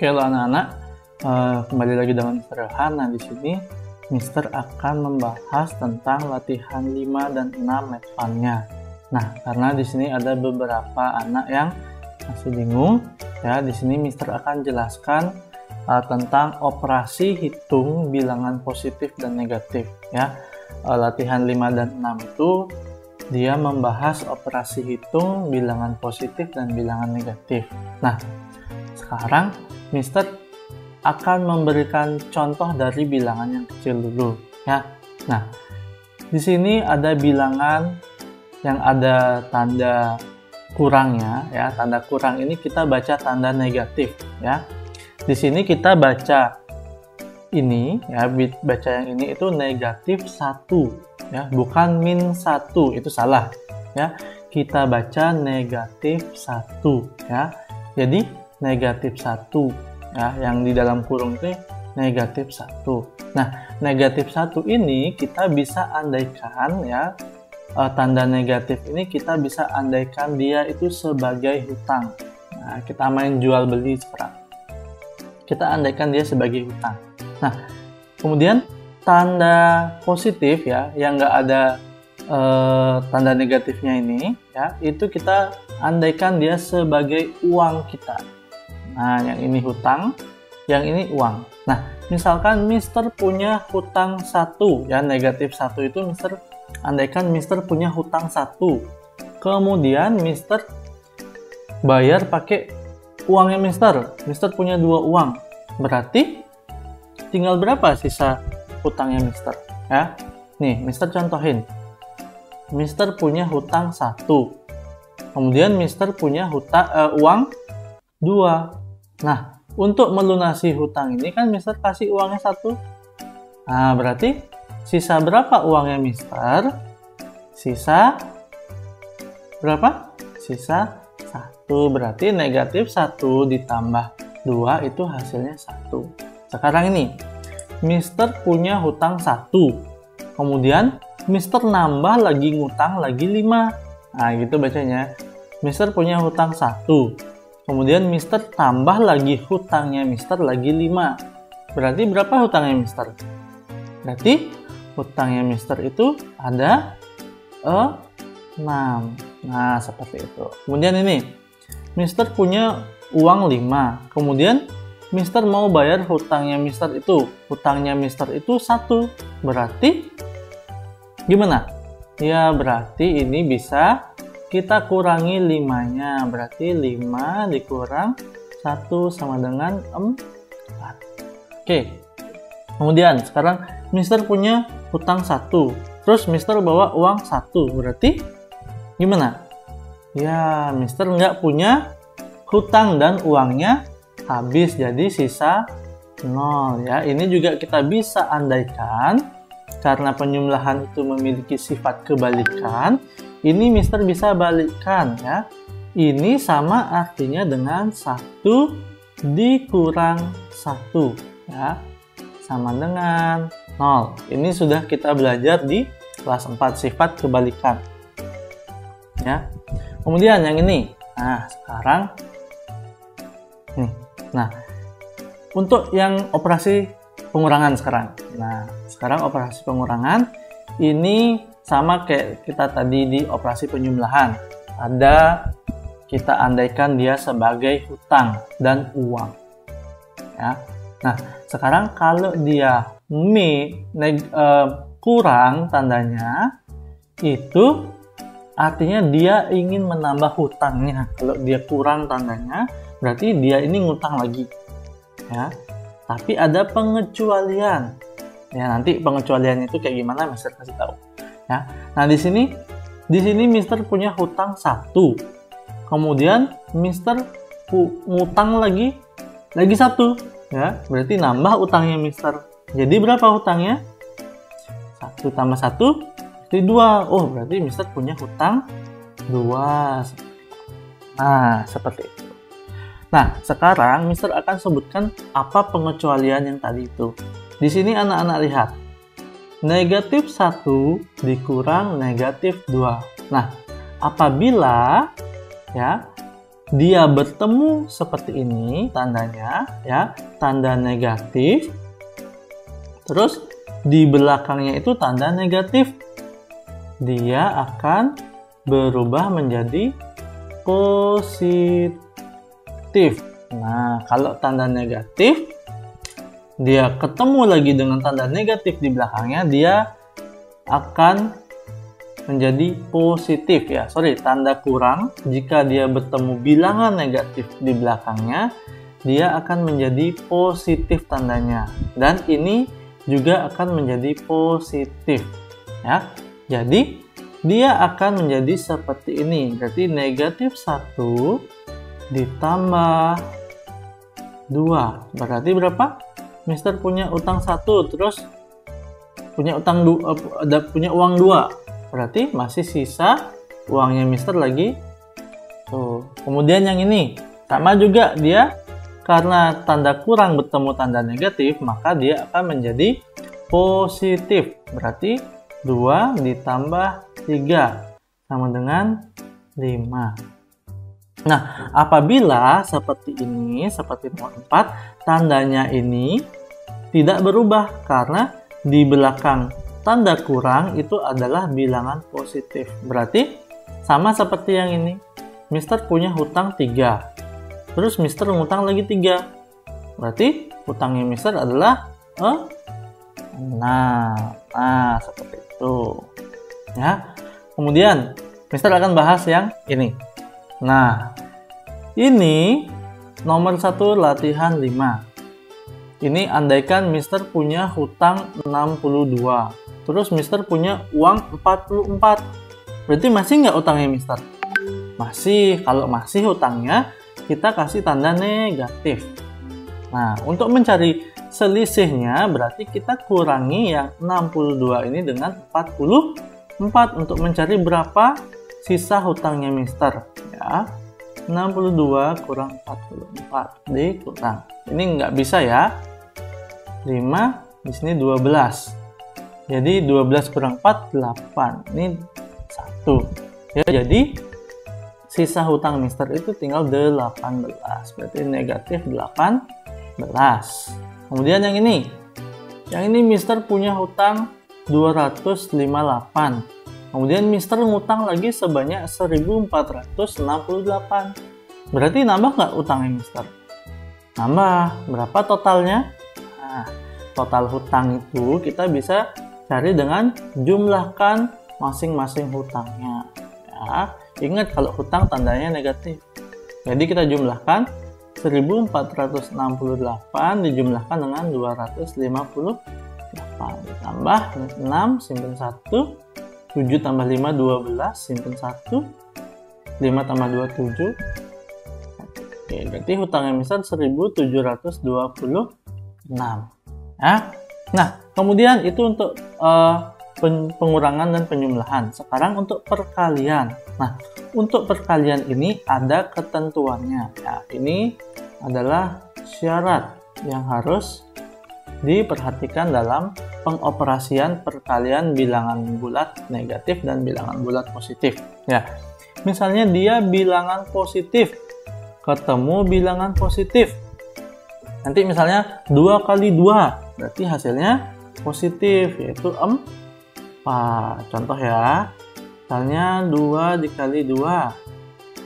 Oke, halo anak-anak, kembali lagi dengan Mr. Ilhan. Nah, di sini Mister akan membahas tentang latihan 5 dan 6 math fun-nya. Nah, karena di sini ada beberapa anak yang masih bingung, ya, di sini Mister akan jelaskan tentang operasi hitung bilangan positif dan negatif, ya. Latihan 5 dan 6 itu dia membahas operasi hitung bilangan positif dan bilangan negatif. Nah, sekarang Mister akan memberikan contoh dari bilangan yang kecil dulu, ya. Nah, di sini ada bilangan yang ada tanda kurangnya, ya. Tanda kurang ini kita baca tanda negatif, ya. Di sini kita baca ini, ya, baca yang ini itu negatif 1, ya, bukan min 1, itu salah, ya. Kita baca negatif 1, ya. Jadi negatif 1, ya, yang di dalam kurung itu negatif 1. Nah, negatif 1 ini kita bisa andaikan, ya, tanda negatif ini kita bisa andaikan dia itu sebagai hutang. Nah, kita main jual beli sekarang. Kita andaikan dia sebagai hutang. Nah, kemudian tanda positif, ya, yang nggak ada tanda negatifnya ini, ya, itu kita andaikan dia sebagai uang kita. Nah, yang ini hutang, yang ini uang. Nah, misalkan Mister punya hutang 1, ya, negatif 1 itu Mister andaikan Mister punya hutang 1. Kemudian Mister bayar pakai uangnya Mister. Mister punya 2 uang. Berarti tinggal berapa sisa hutangnya Mister? Ya. Nih, Mister contohin. Mister punya hutang 1. Kemudian Mister punya uang 2. Nah, untuk melunasi hutang ini kan Mister kasih uangnya 1. Nah, berarti sisa berapa uangnya Mister? Sisa berapa? Sisa 1. Berarti negatif 1 ditambah 2 itu hasilnya 1. Sekarang ini, Mister punya hutang 1. Kemudian Mister nambah lagi ngutang lagi 5. Nah, gitu bacanya. Mister punya hutang 1. Kemudian Mister tambah lagi hutangnya Mister lagi 5. Berarti berapa hutangnya Mister? Berarti hutangnya Mister itu ada 6. Nah, seperti itu. Kemudian ini, Mister punya uang 5. Kemudian Mister mau bayar hutangnya Mister itu. Hutangnya Mister itu 1. Berarti gimana? Ya, berarti ini bisa kita kurangi 5-nya, berarti 5 dikurang 1 sama dengan 4. Oke. Kemudian sekarang Mister punya hutang 1. Terus Mister bawa uang 1. Berarti gimana? Ya, Mister nggak punya hutang dan uangnya habis, jadi sisa 0, ya. Ini juga kita bisa andaikan karena penyembelahan itu memiliki sifat kebalikan. Ini Mister bisa balikkan, ya. Ini sama artinya dengan 1 dikurang 1, ya. Sama dengan 0. Ini sudah kita belajar di kelas 4 sifat kebalikan. Ya. Kemudian yang ini. Nah, sekarang nih. Nah, untuk yang operasi pengurangan sekarang. Nah, sekarang operasi pengurangan ini sama kayak kita tadi di operasi penyembelahan. Ada kita andaikan dia sebagai hutang dan uang. Ya. Nah, sekarang kalau dia kurang tandanya, itu artinya dia ingin menambah hutangnya. Kalau dia kurang tandanya, berarti dia ini ngutang lagi. Ya. Tapi ada pengecualian. Ya, nanti pengecualian itu kayak gimana Mister kasih tahu. Ya. Nah, di sini Mister punya hutang 1. Kemudian Mister ngutang lagi 1, ya. Berarti nambah utangnya Mister. Jadi berapa hutangnya? 1 tambah 1 berarti 2. Oh, berarti Mister punya hutang 2. Nah, seperti itu. Nah, sekarang Mister akan sebutkan apa pengecualian yang tadi itu. Di sini anak-anak lihat. Negatif 1 dikurang negatif 2. Nah, apabila, ya, dia bertemu seperti ini tandanya ya, tanda negatif. Terus di belakangnya itu tanda negatif. Dia akan berubah menjadi positif. Nah, kalau tanda negatif dia ketemu lagi dengan tanda negatif di belakangnya, dia akan menjadi positif ya. Tanda kurang jika dia bertemu bilangan negatif di belakangnya, dia akan menjadi positif tandanya. Dan ini juga akan menjadi positif ya. Jadi dia akan menjadi seperti ini. Berarti negatif 1 ditambah 2. Berarti berapa? Mister punya utang 1, terus punya uang 2. Berarti masih sisa uangnya Mister lagi. Tuh. Kemudian yang ini sama juga, dia karena tanda kurang bertemu tanda negatif, maka dia akan menjadi positif. Berarti 2 ditambah 3 sama dengan 5. Nah, apabila seperti ini, seperti nomor 4, tandanya ini tidak berubah karena di belakang tanda kurang itu adalah bilangan positif. Berarti sama seperti yang ini. Mister punya hutang 3. Terus Mister ngutang lagi 3. Berarti hutangnya Mister adalah 6. Nah, seperti itu. Ya. Kemudian Mister akan bahas yang ini. Nah, ini nomor 1 latihan 5. Ini andaikan Mister punya hutang 62. Terus Mister punya uang 44. Berarti masih nggak utangnya Mister? Masih. Kalau masih hutangnya, kita kasih tanda negatif. Nah, untuk mencari selisihnya berarti kita kurangi yang 62 ini dengan 44 untuk mencari berapa sisa hutangnya Mister ya. 62 kurang 44 dikurang. Ini nggak bisa ya. 5 di sini 12. Jadi 12 kurang 4 8. Ini 1. Ya, jadi sisa hutang Mister itu tinggal 18. Berarti negatif 18. Kemudian yang ini. Yang ini Mister punya hutang 258. Kemudian Mister ngutang lagi sebanyak 1468. Berarti nambah nggak utangnya Mister? Nambah. Berapa totalnya? Nah, total hutang itu kita bisa cari dengan jumlahkan masing-masing hutangnya. Ya, ingat kalau hutang tandanya negatif. Jadi kita jumlahkan 1468 dijumlahkan dengan 258. Ditambah 6 simpen 1. 7 tambah 5 12 simpen 1. 5 tambah 2 7. Oke, berarti hutangnya Mister 1726 ya. Nah, kemudian itu untuk pengurangan dan penjumlahan. Sekarang untuk perkalian. Nah, untuk perkalian ini ada ketentuannya ya. Ini adalah syarat yang harus diperhatikan dalam pengoperasian perkalian bilangan bulat negatif dan bilangan bulat positif ya. Misalnya dia bilangan positif ketemu bilangan positif, nanti misalnya 2 kali 2 berarti hasilnya positif, yaitu 4. Contoh ya, misalnya 2 dikali 2,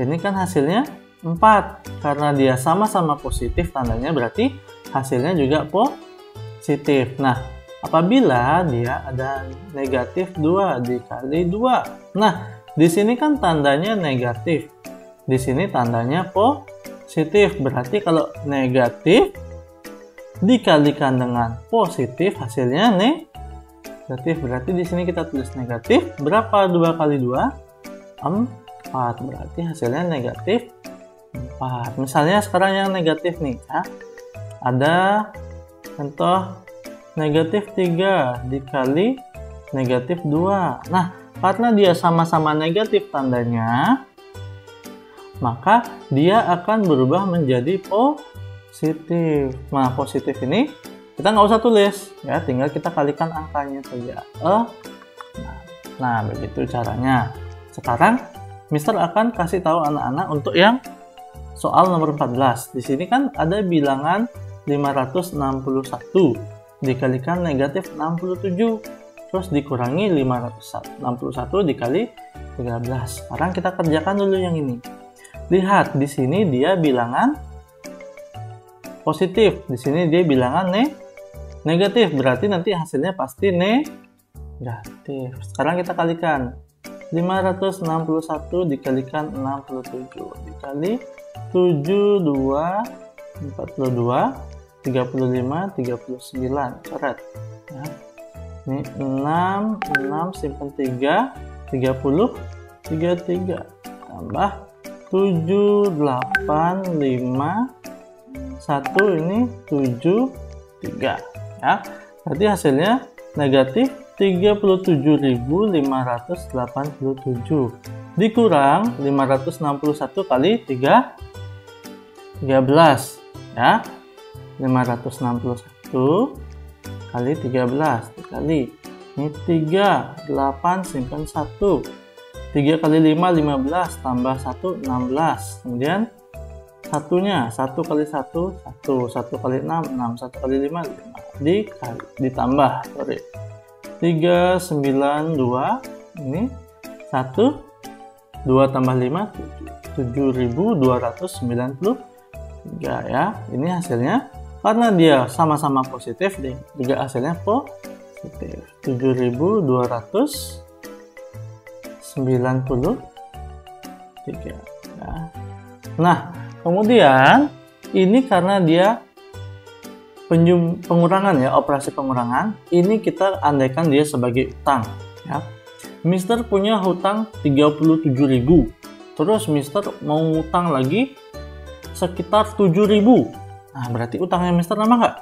ini kan hasilnya 4. Karena dia sama-sama positif tandanya, berarti hasilnya juga positif. Nah, apabila dia ada negatif 2 dikali 2. Nah, di sini kan tandanya negatif. Di sini tandanya positif. Berarti kalau negatif dikalikan dengan positif hasilnya negatif. Berarti di sini kita tulis negatif. Berapa 2 kali 2? 4. Berarti hasilnya negatif 4. Misalnya sekarang yang negatif nih ya. Ada contoh negatif 3 dikali negatif 2. Nah, karena dia sama-sama negatif tandanya, maka dia akan berubah menjadi positif. Nah, positif ini kita nggak usah tulis, ya, tinggal kita kalikan angkanya saja. Nah, begitu caranya. Sekarang, Mister akan kasih tahu anak-anak untuk yang soal nomor 14. Di sini kan ada bilangan 561 dikalikan negatif 67, terus dikurangi 561 dikali 13. Sekarang kita kerjakan dulu yang ini. Lihat, di sini dia bilangan positif, di sini dia bilangan negatif, berarti nanti hasilnya pasti negatif. Sekarang kita kalikan. 561 dikalikan 67 dikali 7, 2, 42, 35, 39. Coret. Ya. Ini 6 simpan 3, 30, 33. Tambah 7, 8, 5, 1, ini 7, 3. Ya. Berarti hasilnya negatif 37.587 dikurang 561 kali 13 ya. 561 kali 13 dikali ini 3, 8 simpan 1, 3 kali 5 15 tambah 1 16, kemudian satunya 1 kali 1 1, 1 kali 6 6, 1 kali 5 5 ditambah 392, ini 1, 2 tambah 5, 7.293 ya. Ini hasilnya, karena dia sama-sama positif, juga hasilnya positif. 7.293 ya. Nah, kemudian ini karena dia pengurangan ya, operasi pengurangan, ini kita andaikan dia sebagai utang ya. Mister punya hutang 37.000, terus Mister mau utang lagi sekitar 7.000. Nah, berarti utangnya Mister nambah nggak?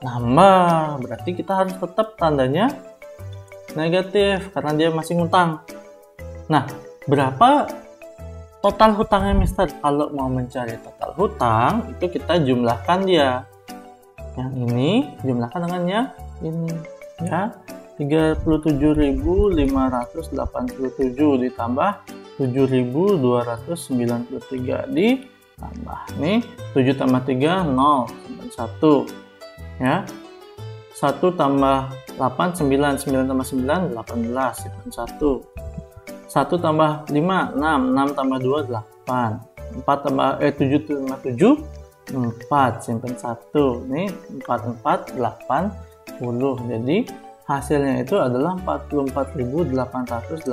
Nambah, berarti kita harus tetap tandanya negatif karena dia masih ngutang. Nah, berapa total hutangnya Mister? Kalau mau mencari total hutang, itu kita jumlahkan dia. Yang ini jumlahkan dengan yang ini ya. 37.587 ditambah 7.293 ditambah nih 7 tambah 3 0 1 ya. 1 tambah 8 9, 9 tambah 9 18 simpan 1. 1 tambah 5 6, 6 tambah 2 8. 4 tambah 7 tambah 7 4 simpan 1. Nih 4 4 80. Jadi hasilnya itu adalah 44.880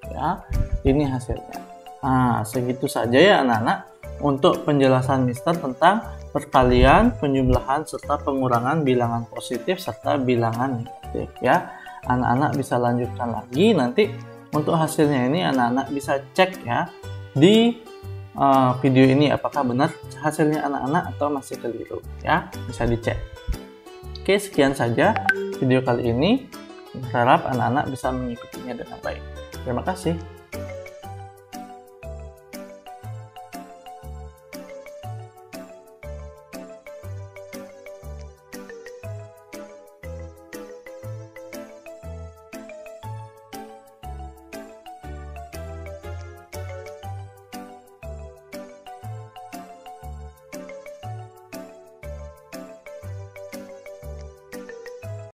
ya. Ini hasilnya. Nah, segitu saja ya anak-anak untuk penjelasan Mister tentang perkalian, penjumlahan serta pengurangan bilangan positif serta bilangan negatif ya. Anak-anak bisa lanjutkan lagi nanti untuk hasilnya ini anak-anak bisa cek ya di video ini apakah benar hasilnya anak-anak atau masih keliru ya, bisa dicek. Oke, sekian saja video kali ini. Harap anak-anak bisa mengikutinya dengan baik. Terima kasih.